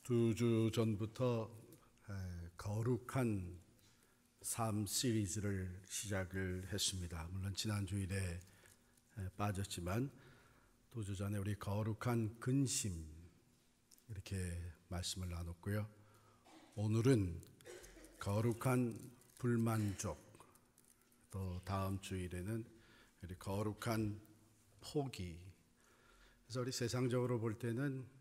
두 주 전부터 거룩한 삶 시리즈를 시작을 했습니다. 물론 지난 주일에 빠졌지만 두 주 전에 우리 거룩한 근심 이렇게 말씀을 나눴고요. 오늘은 거룩한 불만족, 또 다음 주일에는 우리 거룩한 포기. 그래서 우리 세상적으로 볼 때는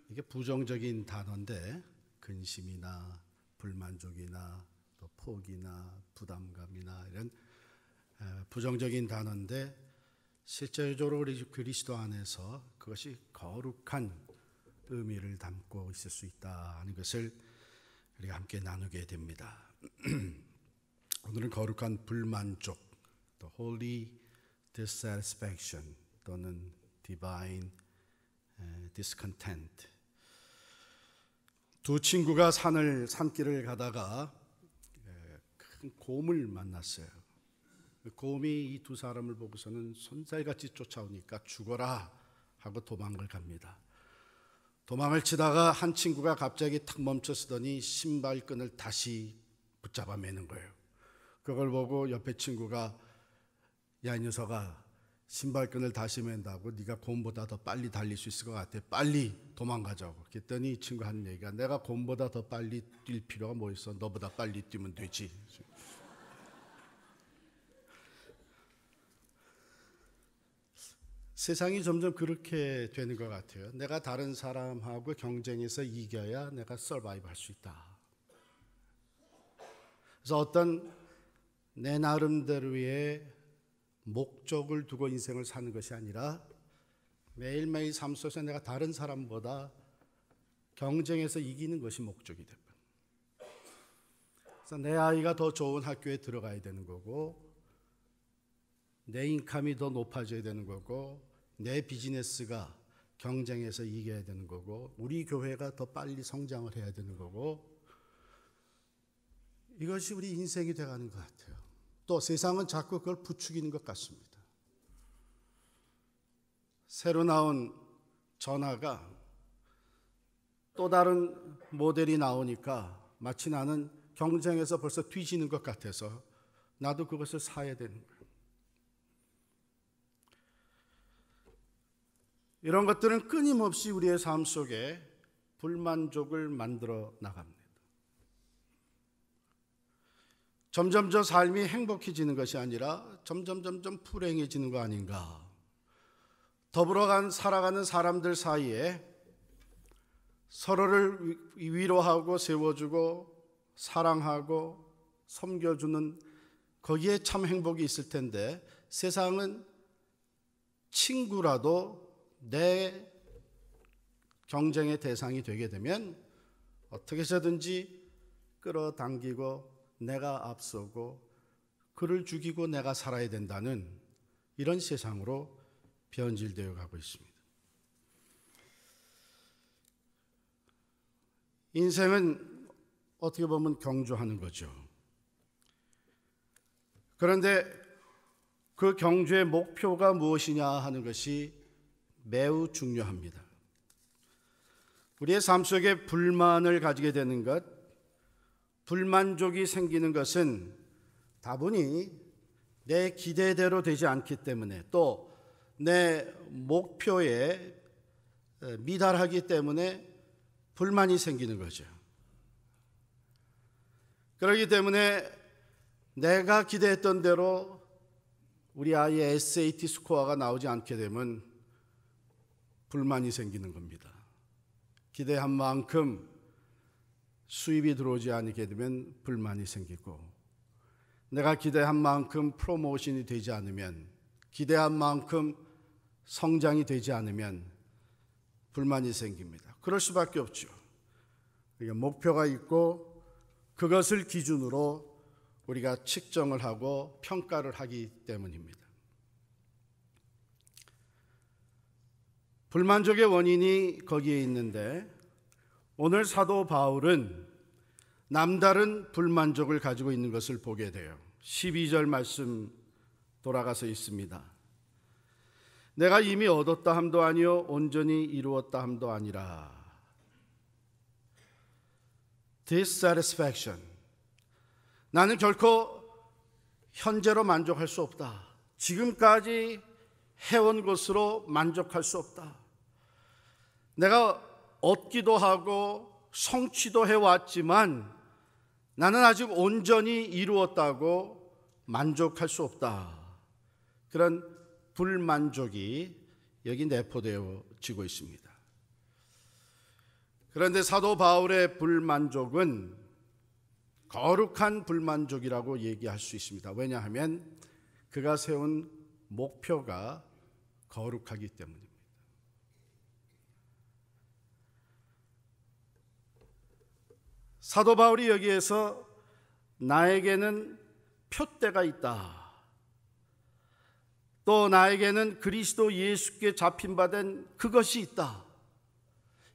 이게 부정적인 단어인데 근심이나 불만족이나 또 포기나 부담감이나 이런 부정적인 단어인데 실제적으로 우리 그리스도 안에서 그것이 거룩한 의미를 담고 있을 수 있다 하는 것을 우리가 함께 나누게 됩니다. 오늘은 거룩한 불만족, 또 holy dissatisfaction 또는 divine discontent. 두 친구가 산길을 가다가 큰 곰을 만났어요. 곰이 이 두 사람을 보고서는 손살같이 쫓아오니까 죽어라 하고 도망을 갑니다. 도망을 치다가 한 친구가 갑자기 탁 멈춰서더니 신발끈을 다시 붙잡아 매는 거예요. 그걸 보고 옆에 친구가 야, 이 녀석아, 신발끈을 다시 맨다고 네가 곰보다 더 빨리 달릴 수 있을 것 같아. 빨리 도망가자고. 그랬더니 이 친구 하는 얘기가 내가 곰보다 더 빨리 뛸 필요가 뭐 있어. 너보다 빨리 뛰면 되지. 세상이 점점 그렇게 되는 것 같아요. 내가 다른 사람하고 경쟁해서 이겨야 내가 서바이브 할 수 있다. 그래서 어떤 내 나름대로의 목적을 두고 인생을 사는 것이 아니라 매일매일 삶 속에서 내가 다른 사람보다 경쟁해서 이기는 것이 목적이 됩니다. 그래서 내 아이가 더 좋은 학교에 들어가야 되는 거고, 내 인컴이 더 높아져야 되는 거고, 내 비즈니스가 경쟁해서 이겨야 되는 거고, 우리 교회가 더 빨리 성장을 해야 되는 거고, 이것이 우리 인생이 돼가는 것 같아요. 또 세상은 자꾸 그걸 부추기는 것 같습니다. 새로 나온 전화가 또 다른 모델이 나오니까 마치 나는 경쟁에서 벌써 뒤지는 것 같아서 나도 그것을 사야 되는 거예요. 이런 것들은 끊임없이 우리의 삶 속에 불만족을 만들어 나갑니다. 점점 저 삶이 행복해지는 것이 아니라 점점 불행해지는 거 아닌가. 더불어 살아가는 사람들 사이에 서로를 위로하고 세워주고 사랑하고 섬겨주는 거기에 참 행복이 있을 텐데, 세상은 친구라도 내 경쟁의 대상이 되게 되면 어떻게 해서든지 끌어당기고 내가 앞서고 그를 죽이고 내가 살아야 된다는 이런 세상으로 변질되어 가고 있습니다. 인생은 어떻게 보면 경주하는 거죠. 그런데 그 경주의 목표가 무엇이냐 하는 것이 매우 중요합니다. 우리의 삶 속에 불만을 가지게 되는 것, 불만족이 생기는 것은 다분히 내 기대대로 되지 않기 때문에, 또 내 목표에 미달하기 때문에 불만이 생기는 거죠. 그렇기 때문에 내가 기대했던 대로 우리 아이의 SAT 스코어가 나오지 않게 되면 불만이 생기는 겁니다. 기대한 만큼 수입이 들어오지 않게 되면 불만이 생기고, 내가 기대한 만큼 프로모션이 되지 않으면, 기대한 만큼 성장이 되지 않으면 불만이 생깁니다. 그럴 수밖에 없죠. 우리가 목표가 있고 그것을 기준으로 우리가 측정을 하고 평가를 하기 때문입니다. 불만족의 원인이 거기에 있는데, 오늘 사도 바울은 남다른 불만족을 가지고 있는 것을 보게 돼요. 12절 말씀 돌아가서 있습니다. 내가 이미 얻었다 함도 아니요 온전히 이루었다 함도 아니라 dissatisfaction. 나는 결코 현재로 만족할 수 없다. 지금까지 해온 것으로 만족할 수 없다. 내가 얻기도 하고 성취도 해왔지만 나는 아직 온전히 이루었다고 만족할 수 없다. 그런 불만족이 여기 내포되어지고 있습니다. 그런데 사도 바울의 불만족은 거룩한 불만족이라고 얘기할 수 있습니다. 왜냐하면 그가 세운 목표가 거룩하기 때문입니다. 사도 바울이 여기에서 나에게는 표대가 있다. 또 나에게는 그리스도 예수께 잡힌 바 된 그것이 있다.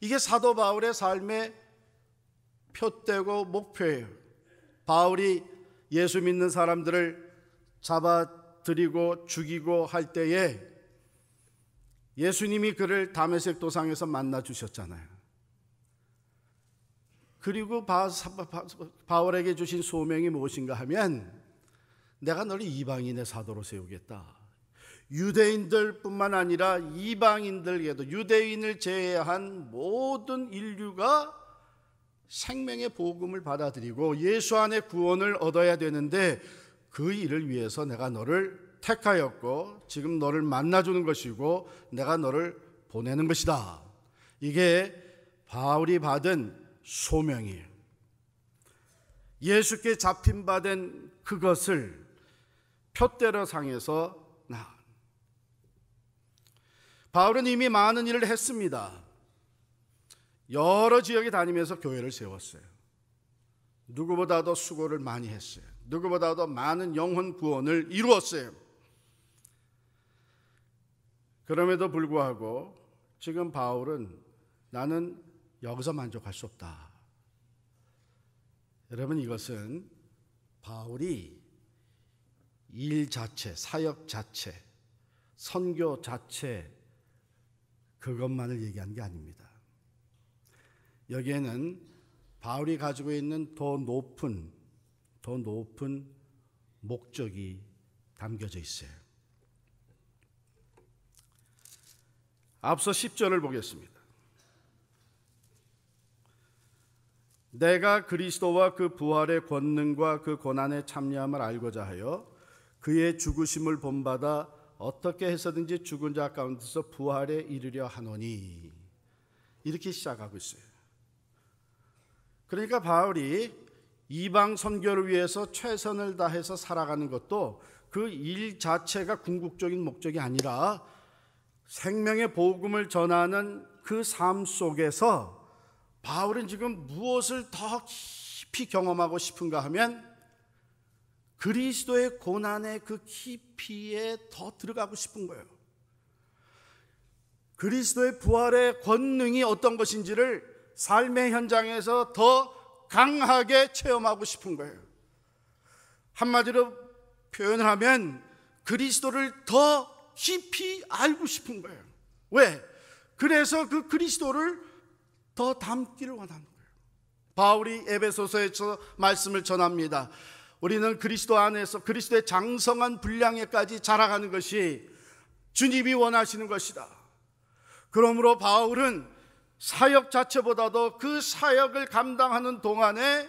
이게 사도 바울의 삶의 표대고 목표예요. 바울이 예수 믿는 사람들을 잡아들이고 죽이고 할 때에 예수님이 그를 다메섹 도상에서 만나 주셨잖아요. 그리고 바울에게 주신 소명이 무엇인가 하면 내가 너를 이방인의 사도로 세우겠다. 유대인들뿐만 아니라 이방인들에게도 유대인을 제외한 모든 인류가 생명의 복음을 받아들이고 예수 안에 구원을 얻어야 되는데 그 일을 위해서 내가 너를 택하였고 지금 너를 만나주는 것이고 내가 너를 보내는 것이다. 이게 바울이 받은 소명이에요. 예수께 잡힌 바 된 그것을 표대로 상해서 바울은 이미 많은 일을 했습니다. 여러 지역에 다니면서 교회를 세웠어요. 누구보다도 수고를 많이 했어요. 누구보다도 많은 영혼 구원을 이루었어요. 그럼에도 불구하고 지금 바울은 나는 여기서 만족할 수 없다. 여러분, 이것은 바울이 일 자체, 사역 자체, 선교 자체 그것만을 얘기하는 게 아닙니다. 여기에는 바울이 가지고 있는 더 높은 목적이 담겨져 있어요. 앞서 10절을 보겠습니다. 내가 그리스도와 그 부활의 권능과 그 고난에 참여함을 알고자 하여 그의 죽으심을 본받아 어떻게 해서든지 죽은 자 가운데서 부활에 이르려 하노니, 이렇게 시작하고 있어요. 그러니까 바울이 이방 선교를 위해서 최선을 다해서 살아가는 것도 그 일 자체가 궁극적인 목적이 아니라 생명의 복음을 전하는 그 삶 속에서 바울은 지금 무엇을 더 깊이 경험하고 싶은가 하면 그리스도의 고난의 그 깊이에 더 들어가고 싶은 거예요. 그리스도의 부활의 권능이 어떤 것인지를 삶의 현장에서 더 강하게 체험하고 싶은 거예요. 한마디로 표현을 하면 그리스도를 더 깊이 알고 싶은 거예요. 왜? 그래서 그 그리스도를 더 닮기를 원하는 거예요. 바울이 에베소서에서 말씀을 전합니다. 우리는 그리스도 안에서 그리스도의 장성한 분량에까지 자라가는 것이 주님이 원하시는 것이다. 그러므로 바울은 사역 자체보다도 그 사역을 감당하는 동안에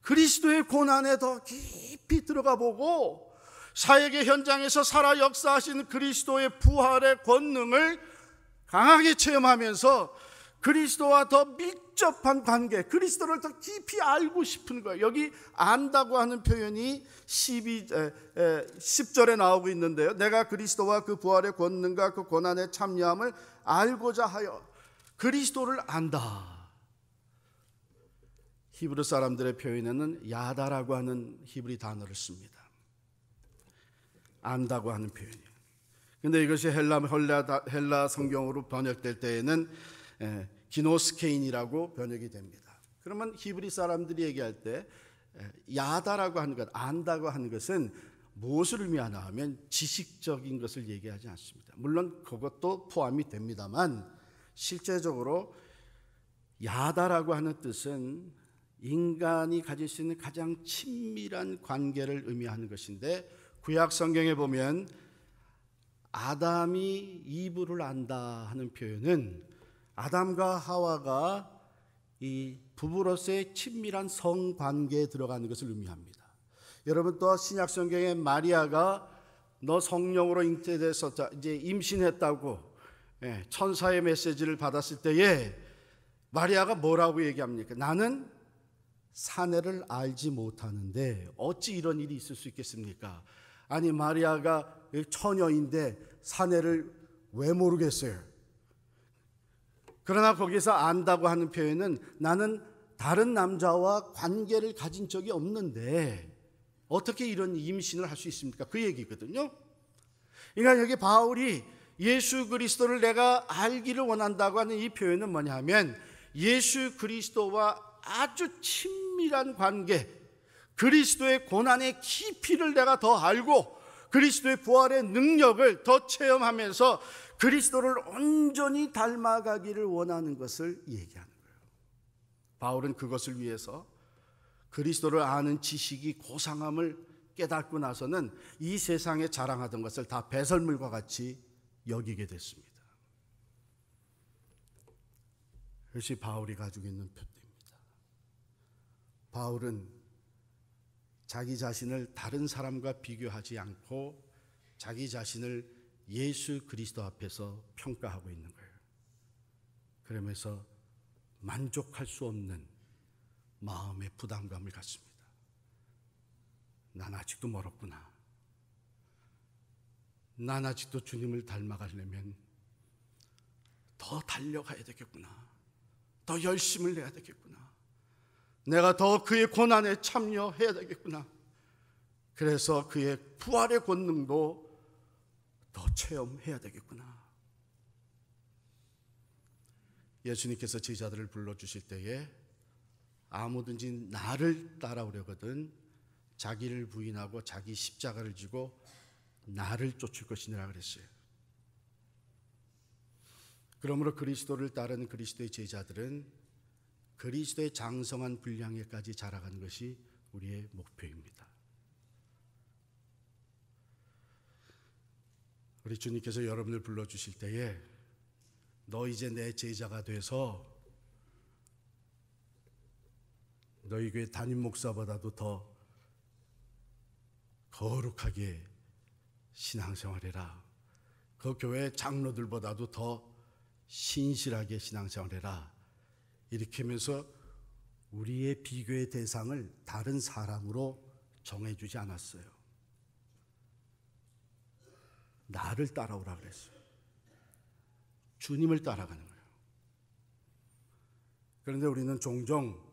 그리스도의 고난에 더 깊이 들어가 보고 사역의 현장에서 살아 역사하시는 그리스도의 부활의 권능을 강하게 체험하면서 그리스도와 더 밀접한 관계, 그리스도를 더 깊이 알고 싶은 거예요. 여기 안다고 하는 표현이 10절에 나오고 있는데요. 내가 그리스도와 그 부활의 권능과 그 고난의 참여함을 알고자 하여 그리스도를 안다. 히브리 사람들의 표현에는 야다라고 하는 히브리 단어를 씁니다. 안다고 하는 표현이에요. 근데 이것이 헬라 성경으로 번역될 때에는 기노스케인이라고 번역이 됩니다. 그러면 히브리 사람들이 얘기할 때 야다라고 하는 것, 안다고 하는 것은 무엇을 의미하나 하면 지식적인 것을 얘기하지 않습니다. 물론 그것도 포함이 됩니다만 실제적으로 야다라고 하는 뜻은 인간이 가질 수 있는 가장 친밀한 관계를 의미하는 것인데, 구약 성경에 보면 아담이 이브를 안다 하는 표현은 아담과 하와가 이 부부로서의 친밀한 성관계에 들어가는 것을 의미합니다. 여러분, 또 신약 성경에 마리아가 너 성령으로 잉태돼서 이제 임신했다고 천사의 메시지를 받았을 때에 마리아가 뭐라고 얘기합니까? 나는 사내를 알지 못하는데 어찌 이런 일이 있을 수 있겠습니까? 아니, 마리아가 처녀인데 사내를 왜 모르겠어요? 그러나 거기서 안다고 하는 표현은 나는 다른 남자와 관계를 가진 적이 없는데 어떻게 이런 임신을 할 수 있습니까? 그 얘기거든요. 그러니까 여기 바울이 예수 그리스도를 내가 알기를 원한다고 하는 이 표현은 뭐냐 하면, 예수 그리스도와 아주 친밀한 관계, 그리스도의 고난의 깊이를 내가 더 알고 그리스도의 부활의 능력을 더 체험하면서 그리스도를 온전히 닮아가기를 원하는 것을 얘기하는 거예요. 바울은 그것을 위해서 그리스도를 아는 지식이 고상함을 깨닫고 나서는 이 세상에 자랑하던 것을 다 배설물과 같이 여기게 됐습니다. 그것이 바울이 가지고 있는 표대입니다. 바울은 자기 자신을 다른 사람과 비교하지 않고 자기 자신을 예수 그리스도 앞에서 평가하고 있는 거예요. 그러면서 만족할 수 없는 마음의 부담감을 갖습니다. 난 아직도 멀었구나. 난 아직도 주님을 닮아가려면 더 달려가야 되겠구나. 더 열심을 내야 되겠구나. 내가 더 그의 고난에 참여해야 되겠구나. 그래서 그의 부활의 권능도 더 체험해야 되겠구나. 예수님께서 제자들을 불러주실 때에 아무든지 나를 따라오려거든 자기를 부인하고 자기 십자가를 지고 나를 쫓을 것이니라 그랬어요. 그러므로 그리스도를 따르는 그리스도의 제자들은 그리스도의 장성한 분량에까지 자라가는 것이 우리의 목표입니다. 우리 주님께서 여러분을 불러주실 때에 너 이제 내 제자가 돼서 너희 교회 담임 목사보다도 더 거룩하게 신앙생활해라. 그 교회 장로들보다도 더 신실하게 신앙생활해라. 이렇게 하면서 우리의 비교의 대상을 다른 사람으로 정해주지 않았어요. 나를 따라오라 그랬어요. 주님을 따라가는 거예요. 그런데 우리는 종종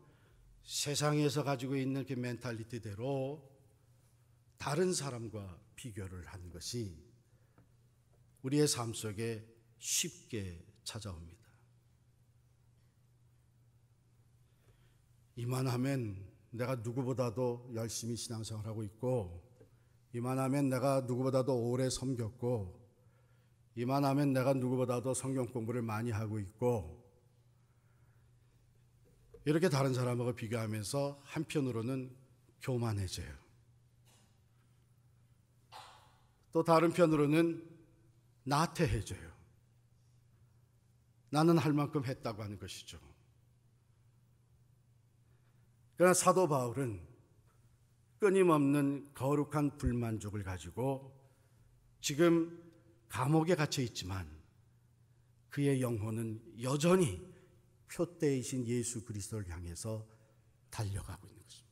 세상에서 가지고 있는 그 멘탈리티대로 다른 사람과 비교를 하는 것이 우리의 삶 속에 쉽게 찾아옵니다. 이만하면 내가 누구보다도 열심히 신앙생활하고 있고, 이만하면 내가 누구보다도 오래 섬겼고, 이만하면 내가 누구보다도 성경 공부를 많이 하고 있고, 이렇게 다른 사람하고 비교하면서 한편으로는 교만해져요. 또 다른 편으로는 나태해져요. 나는 할 만큼 했다고 하는 것이죠. 그러나 사도 바울은 끊임없는 거룩한 불만족을 가지고 지금 감옥에 갇혀 있지만 그의 영혼은 여전히 표대이신 예수 그리스도를 향해서 달려가고 있는 것입니다.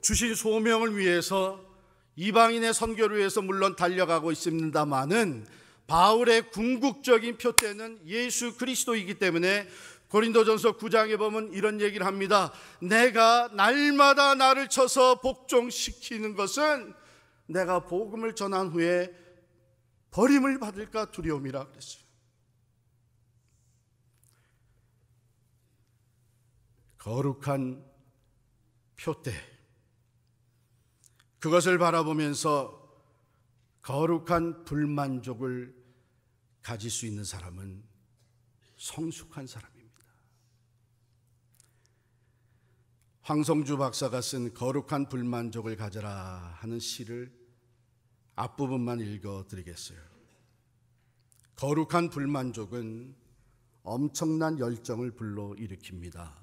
주신 소명을 위해서 이방인의 선교를 위해서 물론 달려가고 있습니다마는 바울의 궁극적인 표대는 예수 그리스도이기 때문에 고린도전서 9장에 보면 이런 얘기를 합니다. 내가 날마다 나를 쳐서 복종시키는 것은 내가 복음을 전한 후에 버림을 받을까 두려움이라 그랬어요. 거룩한 표대, 그것을 바라보면서 거룩한 불만족을 가질 수 있는 사람은 성숙한 사람입니다. 황성주 박사가 쓴 거룩한 불만족을 가져라 하는 시를 앞부분만 읽어드리겠어요. 거룩한 불만족은 엄청난 열정을 불러일으킵니다.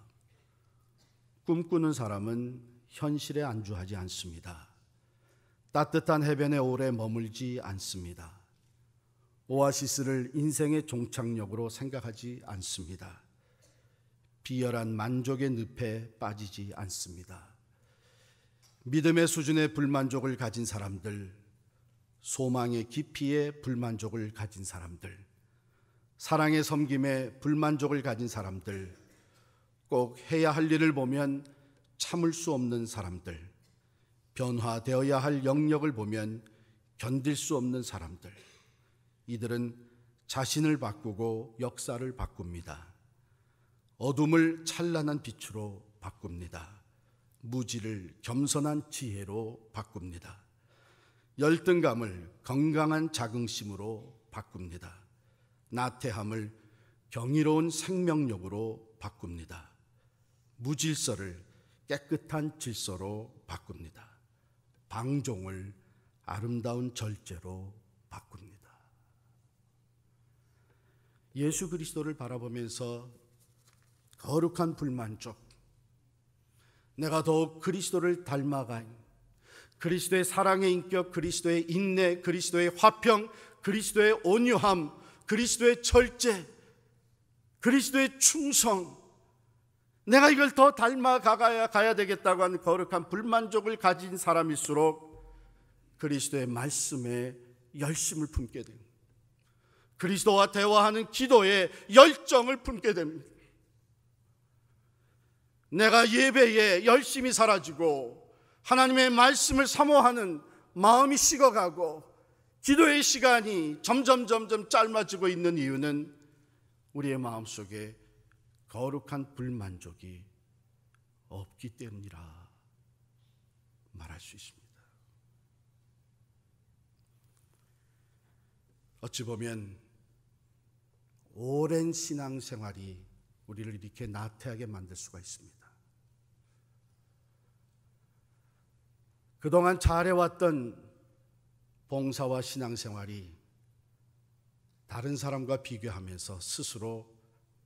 꿈꾸는 사람은 현실에 안주하지 않습니다. 따뜻한 해변에 오래 머물지 않습니다. 오아시스를 인생의 종착역으로 생각하지 않습니다. 비열한 만족의 늪에 빠지지 않습니다. 믿음의 수준의 불만족을 가진 사람들, 소망의 깊이의 불만족을 가진 사람들, 사랑의 섬김에 불만족을 가진 사람들, 꼭 해야 할 일을 보면 참을 수 없는 사람들, 변화되어야 할 영역을 보면 견딜 수 없는 사람들, 이들은 자신을 바꾸고 역사를 바꿉니다. 어둠을 찬란한 빛으로 바꿉니다. 무지를 겸손한 지혜로 바꿉니다. 열등감을 건강한 자긍심으로 바꿉니다. 나태함을 경이로운 생명력으로 바꿉니다. 무질서를 깨끗한 질서로 바꿉니다. 방종을 아름다운 절제로 바꿉니다. 예수 그리스도를 바라보면서 거룩한 불만족, 내가 더욱 그리스도를 닮아가니 그리스도의 사랑의 인격, 그리스도의 인내, 그리스도의 화평, 그리스도의 온유함, 그리스도의 절제, 그리스도의 충성, 내가 이걸 더 닮아가야 되겠다고 하는 거룩한 불만족을 가진 사람일수록 그리스도의 말씀에 열심을 품게 됩니다. 그리스도와 대화하는 기도에 열정을 품게 됩니다. 내가 예배에 열심히 사라지고 하나님의 말씀을 사모하는 마음이 식어가고 기도의 시간이 점점 짧아지고 있는 이유는 우리의 마음속에 거룩한 불만족이 없기 때문이라 말할 수 있습니다. 어찌 보면 오랜 신앙생활이 우리를 이렇게 나태하게 만들 수가 있습니다. 그동안 잘해왔던 봉사와 신앙생활이 다른 사람과 비교하면서 스스로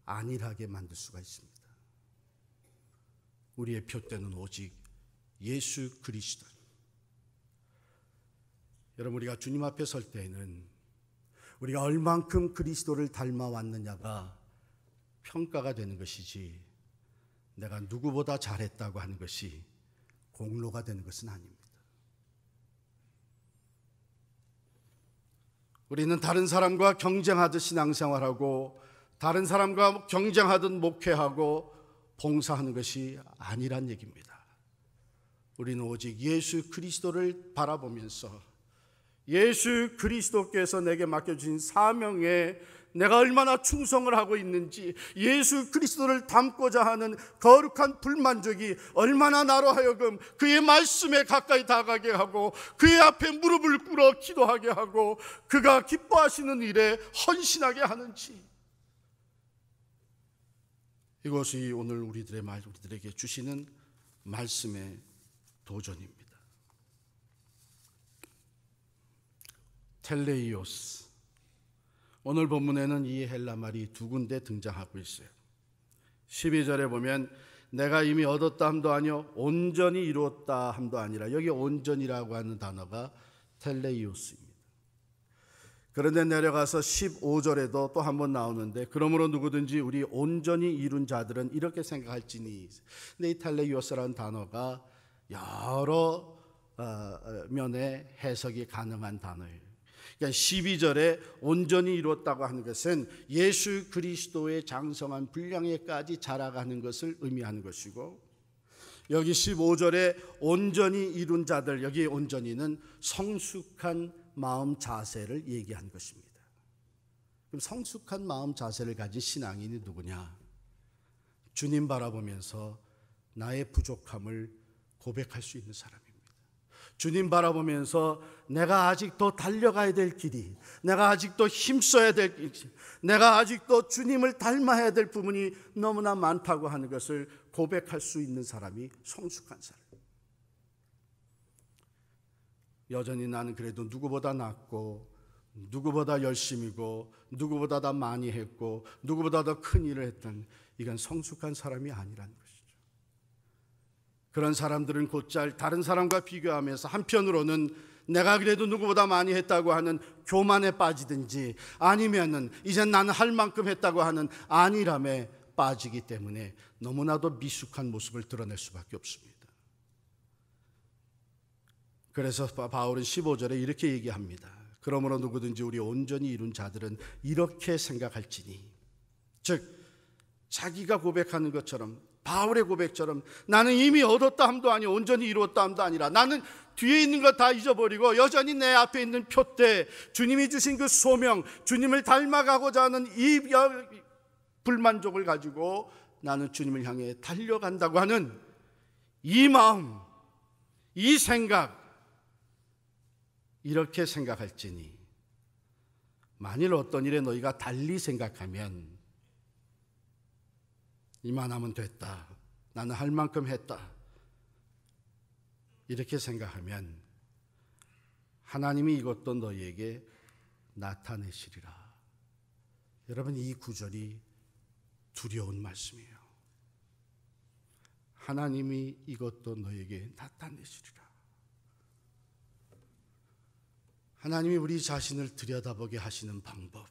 안일하게 만들 수가 있습니다. 우리의 표대는 오직 예수 그리스도. 여러분, 우리가 주님 앞에 설 때에는 우리가 얼만큼 그리스도를 닮아왔느냐가 평가가 되는 것이지, 내가 누구보다 잘했다고 하는 것이 공로가 되는 것은 아닙니다. 우리는 다른 사람과 경쟁하듯 신앙생활하고 다른 사람과 경쟁하듯 목회하고 봉사하는 것이 아니란 얘기입니다. 우리는 오직 예수 그리스도를 바라보면서 예수 그리스도께서 내게 맡겨주신 사명에 내가 얼마나 충성을 하고 있는지, 예수 그리스도를 닮고자 하는 거룩한 불만족이 얼마나 나로 하여금 그의 말씀에 가까이 다가게 하고 그의 앞에 무릎을 꿇어 기도하게 하고 그가 기뻐하시는 일에 헌신하게 하는지, 이것이 오늘 우리들에게 주시는 말씀의 도전입니다. 텔레이오스, 오늘 본문에는 이 헬라 말이 두 군데 등장하고 있어요. 12절에 보면 내가 이미 얻었다 함도 아니요 온전히 이루었다 함도 아니라, 여기 온전이라고 하는 단어가 텔레이오스입니다. 그런데 내려가서 15절에도 또 한 번 나오는데, 그러므로 누구든지 우리 온전히 이룬 자들은 이렇게 생각할지니. 근데 이 텔레이오스라는 단어가 여러 면의 해석이 가능한 단어예요. 그러니까 12절에 온전히 이루었다고 하는 것은 예수 그리스도의 장성한 분량에까지 자라가는 것을 의미하는 것이고, 여기 15절에 온전히 이룬 자들, 여기 온전히는 성숙한 마음 자세를 얘기한 것입니다. 그럼 성숙한 마음 자세를 가진 신앙인이 누구냐? 주님 바라보면서 나의 부족함을 고백할 수 있는 사람입니다. 주님 바라보면서 내가 아직도 달려가야 될 길이, 내가 아직도 힘써야 될 길, 내가 아직도 주님을 닮아야 될 부분이 너무나 많다고 하는 것을 고백할 수 있는 사람이 성숙한 사람. 여전히 나는 그래도 누구보다 낫고, 누구보다 열심이고, 누구보다 더 많이 했고, 누구보다 더 큰 일을 했던, 이건 성숙한 사람이 아니라는 것이죠. 그런 사람들은 곧잘 다른 사람과 비교하면서 한편으로는 내가 그래도 누구보다 많이 했다고 하는 교만에 빠지든지, 아니면은 이제 나는 할 만큼 했다고 하는 안일함에 빠지기 때문에 너무나도 미숙한 모습을 드러낼 수밖에 없습니다. 그래서 바울은 15절에 이렇게 얘기합니다. 그러므로 누구든지 우리 온전히 이룬 자들은 이렇게 생각할지니, 즉 자기가 고백하는 것처럼, 바울의 고백처럼 나는 이미 얻었다 함도 아니요 온전히 이루었다 함도 아니라, 나는 뒤에 있는 것 다 잊어버리고 여전히 내 앞에 있는 표대, 주님이 주신 그 소명, 주님을 닮아가고자 하는 이 불만족을 가지고 나는 주님을 향해 달려간다고 하는 이 마음, 이 생각, 이렇게 생각할지니, 만일 어떤 일에 너희가 달리 생각하면, 이만하면 됐다, 나는 할 만큼 했다, 이렇게 생각하면 하나님이 이것도 너희에게 나타내시리라. 여러분, 이 구절이 두려운 말씀이에요. 하나님이 이것도 너희에게 나타내시리라. 하나님이 우리 자신을 들여다보게 하시는 방법,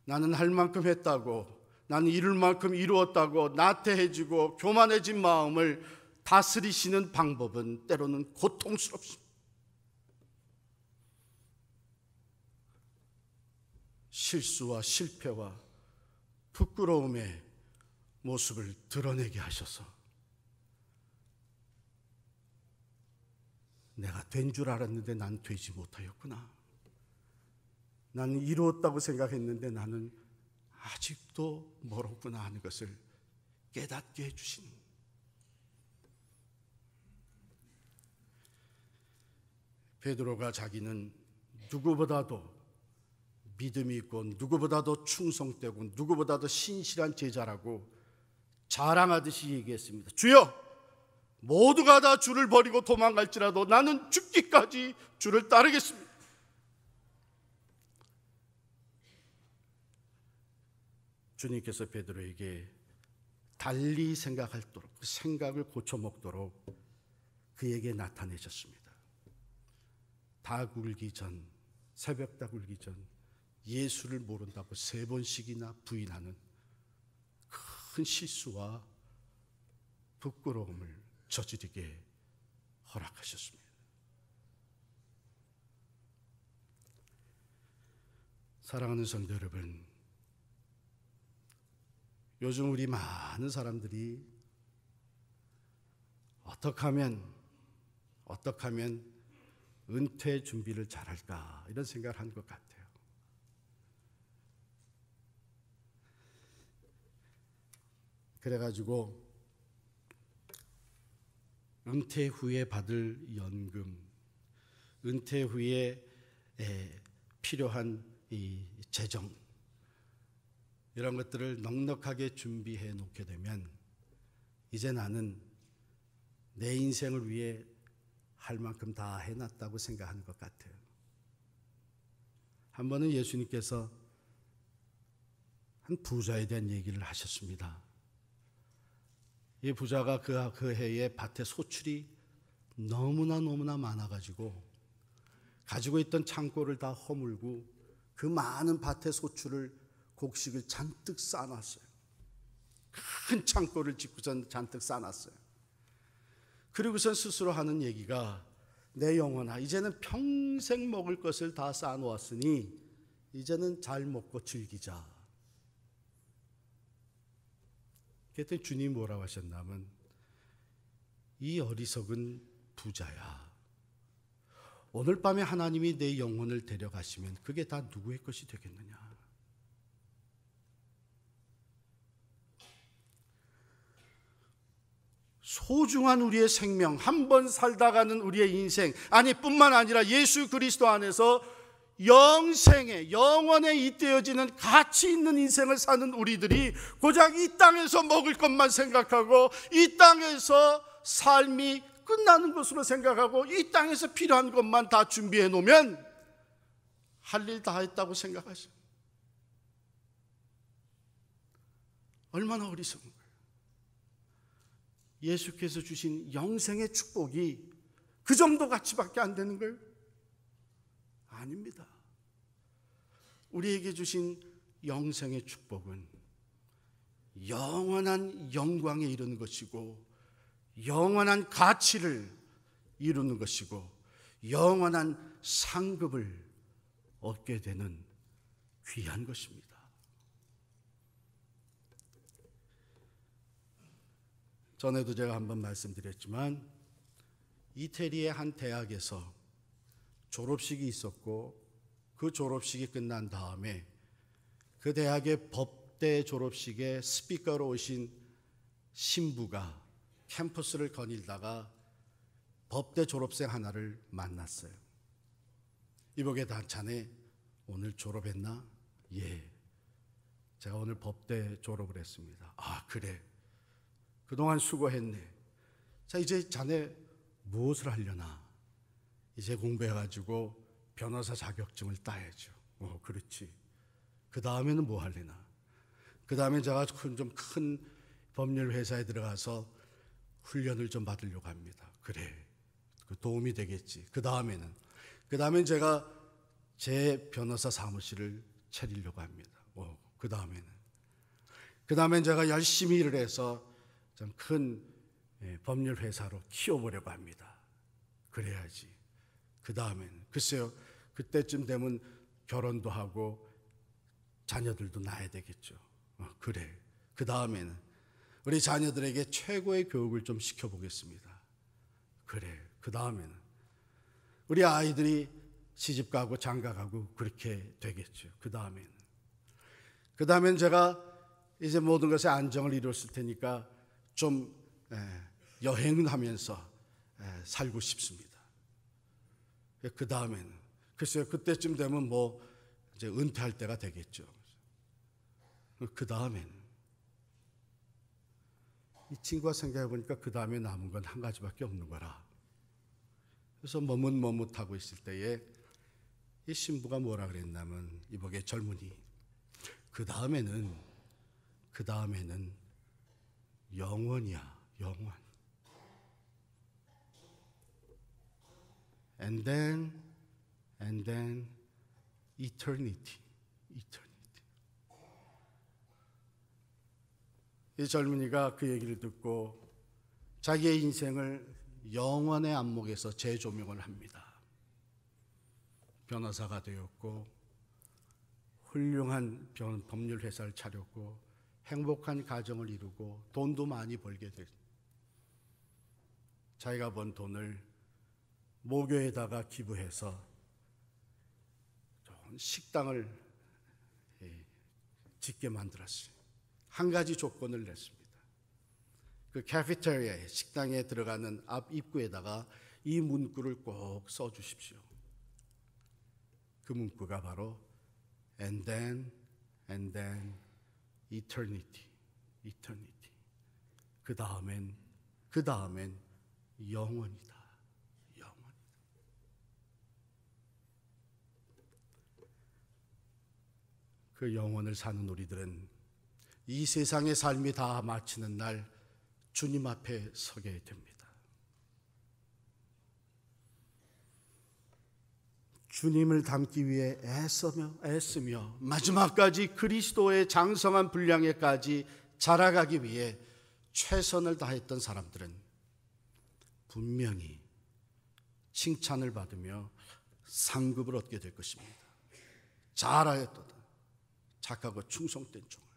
나는 할 만큼 했다고, 나는 이룰 만큼 이루었다고 나태해지고 교만해진 마음을 다스리시는 방법은 때로는 고통스럽습니다. 실수와 실패와 부끄러움의 모습을 드러내게 하셔서 내가 된 줄 알았는데 난 되지 못하였구나, 나는 이루었다고 생각했는데 나는 아직도 멀었구나 하는 것을 깨닫게 해주시는, 베드로가 자기는 누구보다도 믿음이 있고 누구보다도 충성되고 누구보다도 신실한 제자라고 자랑하듯이 얘기했습니다. 주여, 모두가 다 주를 버리고 도망갈지라도 나는 죽기까지 주를 따르겠습니다. 주님께서 베드로에게 달리 생각하도록, 그 생각을 고쳐먹도록 그에게 나타내셨습니다. 닭 울기 전, 새벽 닭 울기 전 예수를 모른다고 3번씩이나 부인하는 큰 실수와 부끄러움을 저지르게 허락하셨습니다. 사랑하는 성도 여러분, 요즘 우리 많은 사람들이 어떻게 하면 은퇴 준비를 잘할까, 이런 생각을 한 것 같아요. 그래가지고 은퇴 후에 받을 연금, 은퇴 후에 필요한 이 재정, 이런 것들을 넉넉하게 준비해 놓게 되면 이제 나는 내 인생을 위해 할 만큼 다 해놨다고 생각하는 것 같아요. 한 번은 예수님께서 한 부자에 대한 얘기를 하셨습니다. 이 부자가 그 해에 밭에 소출이 너무나 많아가지고 가지고 있던 창고를 다 허물고 그 많은 밭의 소출을, 곡식을 잔뜩 쌓아놨어요. 큰 창고를 짓고선 잔뜩 쌓아놨어요. 그리고선 스스로 하는 얘기가, 내 영혼아, 이제는 평생 먹을 것을 다 쌓아놓았으니 이제는 잘 먹고 즐기자. 그랬더니 주님이 뭐라고 하셨냐면, 이 어리석은 부자야, 오늘 밤에 하나님이 내 영혼을 데려가시면 그게 다 누구의 것이 되겠느냐. 소중한 우리의 생명, 한 번 살다가는 우리의 인생, 아니 뿐만 아니라 예수 그리스도 안에서 영생의, 영원에 잇대어지는 가치 있는 인생을 사는 우리들이 고작 이 땅에서 먹을 것만 생각하고, 이 땅에서 삶이 끝나는 것으로 생각하고, 이 땅에서 필요한 것만 다 준비해 놓으면 할 일 다 했다고 생각하죠. 얼마나 어리석은 거예요. 예수께서 주신 영생의 축복이 그 정도 가치밖에 안 되는 걸? 아닙니다. 우리에게 주신 영생의 축복은 영원한 영광에 이르는 것이고, 영원한 가치를 이루는 것이고, 영원한 상급을 얻게 되는 귀한 것입니다. 전에도 제가 한번 말씀드렸지만, 이태리의 한 대학에서 졸업식이 있었고, 그 졸업식이 끝난 다음에 그 대학의 법대 졸업식에 스피커로 오신 신부가 캠퍼스를 거닐다가 법대 졸업생 하나를 만났어요. 이복에 단찬에 오늘 졸업했나? 예, 제가 오늘 법대 졸업을 했습니다. 아, 그래, 그동안 수고했네. 자, 이제 자네 무엇을 하려나? 이제 공부해가지고 변호사 자격증을 따야죠. 그렇지. 그 다음에는 뭐 할래나? 그 다음에 제가 좀 큰 법률 회사에 들어가서 훈련을 좀 받으려고 합니다. 그래, 그 도움이 되겠지. 그 다음에는 제가 제 변호사 사무실을 차리려고 합니다. 그 다음엔 제가 열심히 일을 해서 좀 큰 법률 회사로 키워보려고 합니다. 그래야지. 그 다음에는 글쎄요, 그때쯤 되면 결혼도 하고 자녀들도 낳아야 되겠죠. 그래. 그 다음에는 우리 자녀들에게 최고의 교육을 좀 시켜보겠습니다. 그래. 그 다음에는 우리 아이들이 시집가고 장가가고 그렇게 되겠죠. 그 다음엔 제가 이제 모든 것에 안정을 이뤘을 테니까 좀 여행을 하면서 살고 싶습니다. 그 다음에는 글쎄요, 그때쯤 되면 뭐 이제 은퇴할 때가 되겠죠. 그 다음에는 이 친구가 생각해 보니까 그 다음에 남은 건 한 가지밖에 없는 거라. 그래서 머뭇머뭇하고 있을 때에 이 신부가 뭐라 그랬냐면, 이복의 젊은이, 그 다음에는 영원이야, 영원. And then eternity. 이 젊은이가 그 얘기를 듣고 자기의 인생을 영원의 안목에서 재조명을 합니다. 변호사가 되었고, 훌륭한 법률 회사를 차렸고, 행복한 가정을 이루고, 돈도 많이 벌게 됐. 자기가 번 돈을 모교에다가 기부해서 좋은 식당을 짓게 만들었어요. 한 가지 조건을 냈습니다. 그 카페테리아에, 식당에 들어가는 앞 입구에다가 이 문구를 꼭 써주십시오. 그 문구가 바로 And then eternity. 그 다음엔 영원이다. 그 영원을 사는 우리들은 이 세상의 삶이 다 마치는 날 주님 앞에 서게 됩니다. 주님을 닮기 위해 애쓰며 마지막까지 그리스도의 장성한 분량에까지 자라가기 위해 최선을 다했던 사람들은 분명히 칭찬을 받으며 상급을 얻게 될 것입니다. 잘하였도다, 착하고 충성된 종을.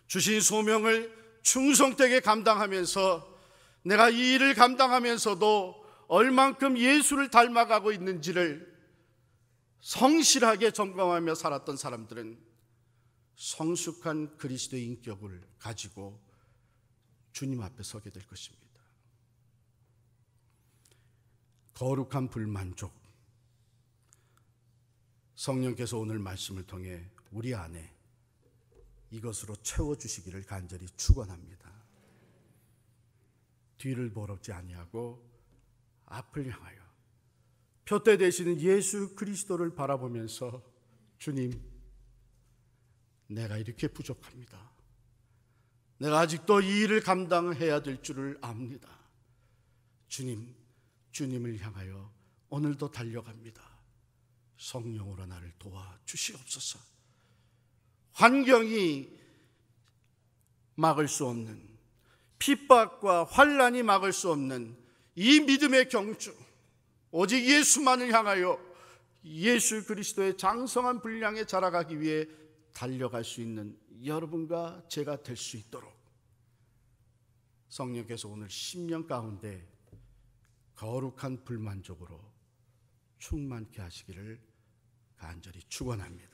주신 소명을 충성되게 감당하면서, 내가 이 일을 감당하면서도 얼만큼 예수를 닮아가고 있는지를 성실하게 점검하며 살았던 사람들은 성숙한 그리스도의 인격을 가지고 주님 앞에 서게 될 것입니다. 거룩한 불만족. 성령께서 오늘 말씀을 통해 우리 안에 이것으로 채워주시기를 간절히 축원합니다. 뒤를 보지 아니하고 앞을 향하여 표대 되시는 예수 그리스도를 바라보면서 주님, 내가 이렇게 부족합니다. 내가 아직도 이 일을 감당해야 될 줄을 압니다. 주님, 주님을 향하여 오늘도 달려갑니다. 성령으로 나를 도와주시옵소서. 환경이 막을 수 없는, 핍박과 환난이 막을 수 없는 이 믿음의 경주, 오직 예수만을 향하여 예수 그리스도의 장성한 분량에 자라가기 위해 달려갈 수 있는 여러분과 제가 될 수 있도록 성령께서 오늘 심령 가운데 거룩한 불만족으로 충만케 하시기를 간절히 축원합니다.